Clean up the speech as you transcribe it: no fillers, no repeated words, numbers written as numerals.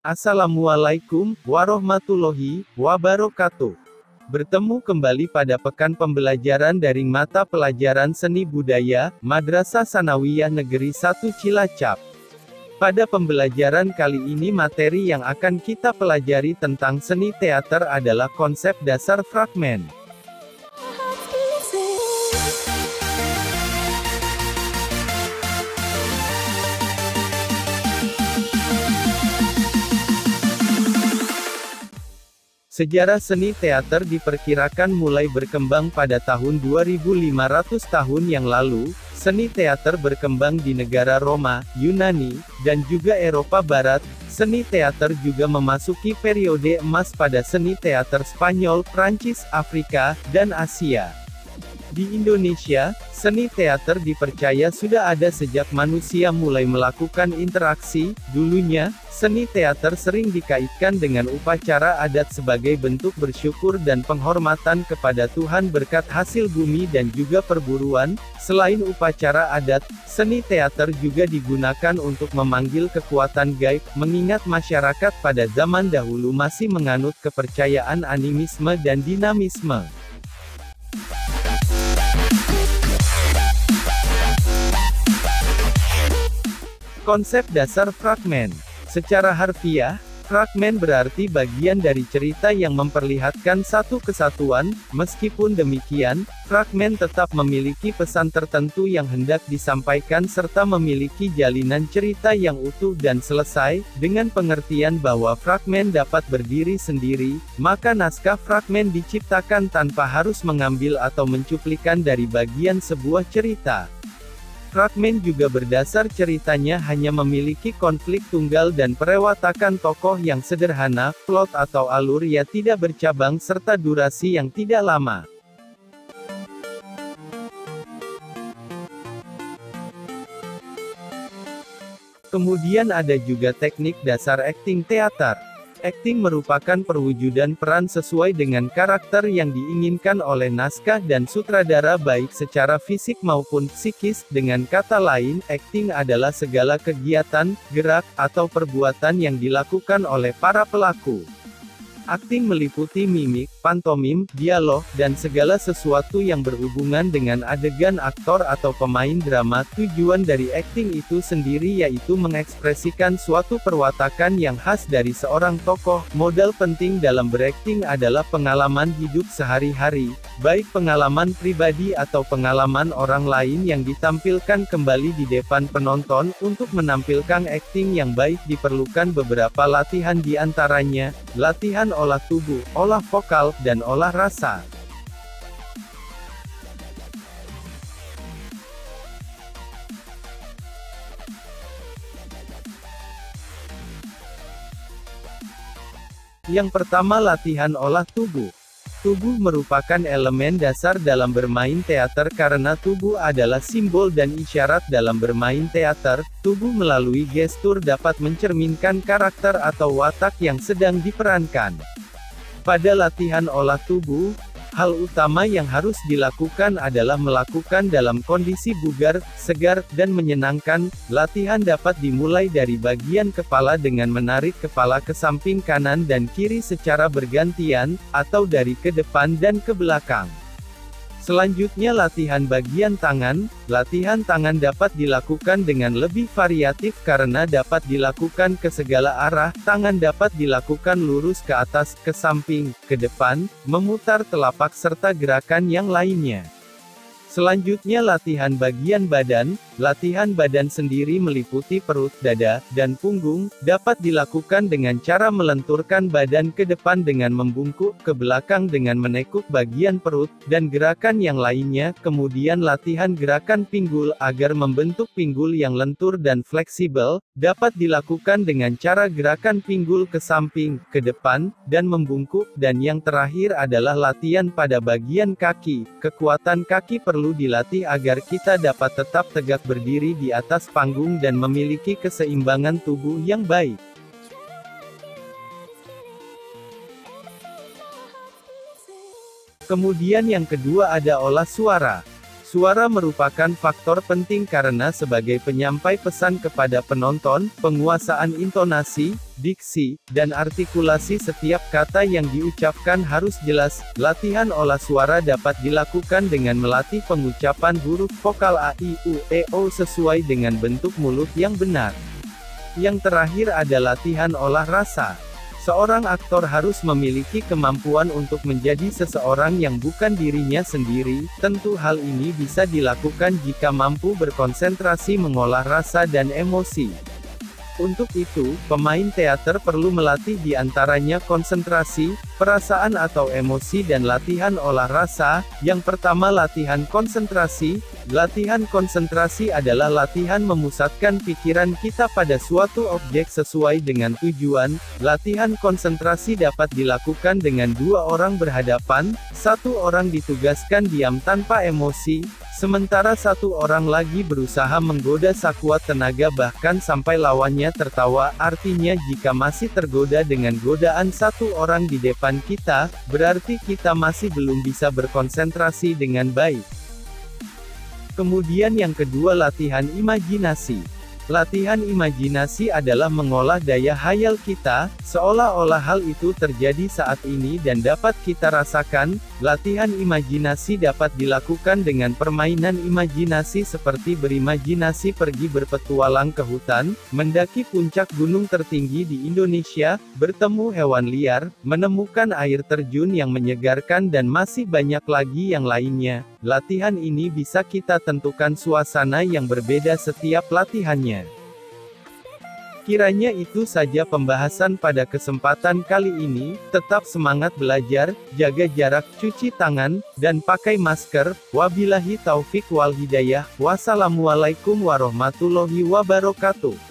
Assalamualaikum warahmatullahi wabarakatuh. Bertemu kembali pada pekan pembelajaran daring mata pelajaran seni budaya, Madrasah Sanawiyah Negeri 1 Cilacap. Pada pembelajaran kali ini materi yang akan kita pelajari tentang seni teater adalah konsep dasar fragmen. Sejarah seni teater diperkirakan mulai berkembang pada tahun 2500 tahun yang lalu. Seni teater berkembang di negara Roma, Yunani, dan juga Eropa Barat. Seni teater juga memasuki periode emas pada seni teater Spanyol, Prancis, Afrika, dan Asia. Di Indonesia, seni teater dipercaya sudah ada sejak manusia mulai melakukan interaksi. Dulunya, seni teater sering dikaitkan dengan upacara adat sebagai bentuk bersyukur dan penghormatan kepada Tuhan berkat hasil bumi dan juga perburuan. Selain upacara adat, seni teater juga digunakan untuk memanggil kekuatan gaib, mengingat masyarakat pada zaman dahulu masih menganut kepercayaan animisme dan dinamisme. Konsep dasar fragmen. Secara harfiah, fragmen berarti bagian dari cerita yang memperlihatkan satu kesatuan. Meskipun demikian, fragmen tetap memiliki pesan tertentu yang hendak disampaikan serta memiliki jalinan cerita yang utuh dan selesai. Dengan pengertian bahwa fragmen dapat berdiri sendiri, maka naskah fragmen diciptakan tanpa harus mengambil atau mencuplikan dari bagian sebuah cerita. Fragmen juga berdasar ceritanya hanya memiliki konflik tunggal dan perewatakan tokoh yang sederhana, plot atau alur yang tidak bercabang serta durasi yang tidak lama. Kemudian ada juga teknik dasar akting teater. Akting merupakan perwujudan peran sesuai dengan karakter yang diinginkan oleh naskah dan sutradara baik secara fisik maupun psikis. Dengan kata lain, akting adalah segala kegiatan, gerak, atau perbuatan yang dilakukan oleh para pelaku. Akting meliputi mimik, pantomim, dialog, dan segala sesuatu yang berhubungan dengan adegan aktor atau pemain drama. Tujuan dari akting itu sendiri yaitu mengekspresikan suatu perwatakan yang khas dari seorang tokoh. Modal penting dalam berakting adalah pengalaman hidup sehari-hari, baik pengalaman pribadi atau pengalaman orang lain yang ditampilkan kembali di depan penonton. Untuk menampilkan akting yang baik diperlukan beberapa latihan, diantaranya latihan olah tubuh, olah vokal, dan olah rasa. Yang pertama, latihan olah tubuh. Tubuh merupakan elemen dasar dalam bermain teater karena tubuh adalah simbol dan isyarat dalam bermain teater. Tubuh melalui gestur dapat mencerminkan karakter atau watak yang sedang diperankan. Pada latihan olah tubuh, hal utama yang harus dilakukan adalah melakukan dalam kondisi bugar, segar, dan menyenangkan. Latihan dapat dimulai dari bagian kepala dengan menarik kepala ke samping kanan dan kiri secara bergantian, atau dari ke depan dan ke belakang. Selanjutnya latihan bagian tangan. Latihan tangan dapat dilakukan dengan lebih variatif karena dapat dilakukan ke segala arah. Tangan dapat dilakukan lurus ke atas, ke samping, ke depan, memutar telapak serta gerakan yang lainnya. Selanjutnya latihan bagian badan. Latihan badan sendiri meliputi perut, dada, dan punggung. Dapat dilakukan dengan cara melenturkan badan ke depan dengan membungkuk, ke belakang dengan menekuk bagian perut, dan gerakan yang lainnya. Kemudian latihan gerakan pinggul, agar membentuk pinggul yang lentur dan fleksibel. Dapat dilakukan dengan cara gerakan pinggul ke samping, ke depan, dan membungkuk. Dan yang terakhir adalah latihan pada bagian kaki. Kekuatan kaki perlu dilatih agar kita dapat tetap tegak berdiri di atas panggung dan memiliki keseimbangan tubuh yang baik. Kemudian yang kedua ada olah suara. Suara merupakan faktor penting karena sebagai penyampai pesan kepada penonton, penguasaan intonasi, diksi, dan artikulasi setiap kata yang diucapkan harus jelas. Latihan olah suara dapat dilakukan dengan melatih pengucapan huruf vokal a, i, u, e, o sesuai dengan bentuk mulut yang benar. Yang terakhir ada latihan olah rasa. Seorang aktor harus memiliki kemampuan untuk menjadi seseorang yang bukan dirinya sendiri. Tentu hal ini bisa dilakukan jika mampu berkonsentrasi mengolah rasa dan emosi. Untuk itu, pemain teater perlu melatih di antaranya konsentrasi, perasaan atau emosi dan latihan olah rasa. Yang pertama latihan konsentrasi. Latihan konsentrasi adalah latihan memusatkan pikiran kita pada suatu objek sesuai dengan tujuan. Latihan konsentrasi dapat dilakukan dengan dua orang berhadapan, satu orang ditugaskan diam tanpa emosi, sementara satu orang lagi berusaha menggoda sekuat tenaga bahkan sampai lawannya tertawa. Artinya jika masih tergoda dengan godaan satu orang di depan kita, berarti kita masih belum bisa berkonsentrasi dengan baik. Kemudian yang kedua latihan imajinasi. Latihan imajinasi adalah mengolah daya hayal kita, seolah-olah hal itu terjadi saat ini dan dapat kita rasakan. Latihan imajinasi dapat dilakukan dengan permainan imajinasi seperti berimajinasi pergi berpetualang ke hutan, mendaki puncak gunung tertinggi di Indonesia, bertemu hewan liar, menemukan air terjun yang menyegarkan dan masih banyak lagi yang lainnya. Latihan ini bisa kita tentukan suasana yang berbeda setiap latihannya. Kiranya itu saja pembahasan pada kesempatan kali ini. Tetap semangat belajar, jaga jarak, cuci tangan, dan pakai masker. Wabillahi taufik wal hidayah. Wassalamualaikum warahmatullahi wabarakatuh.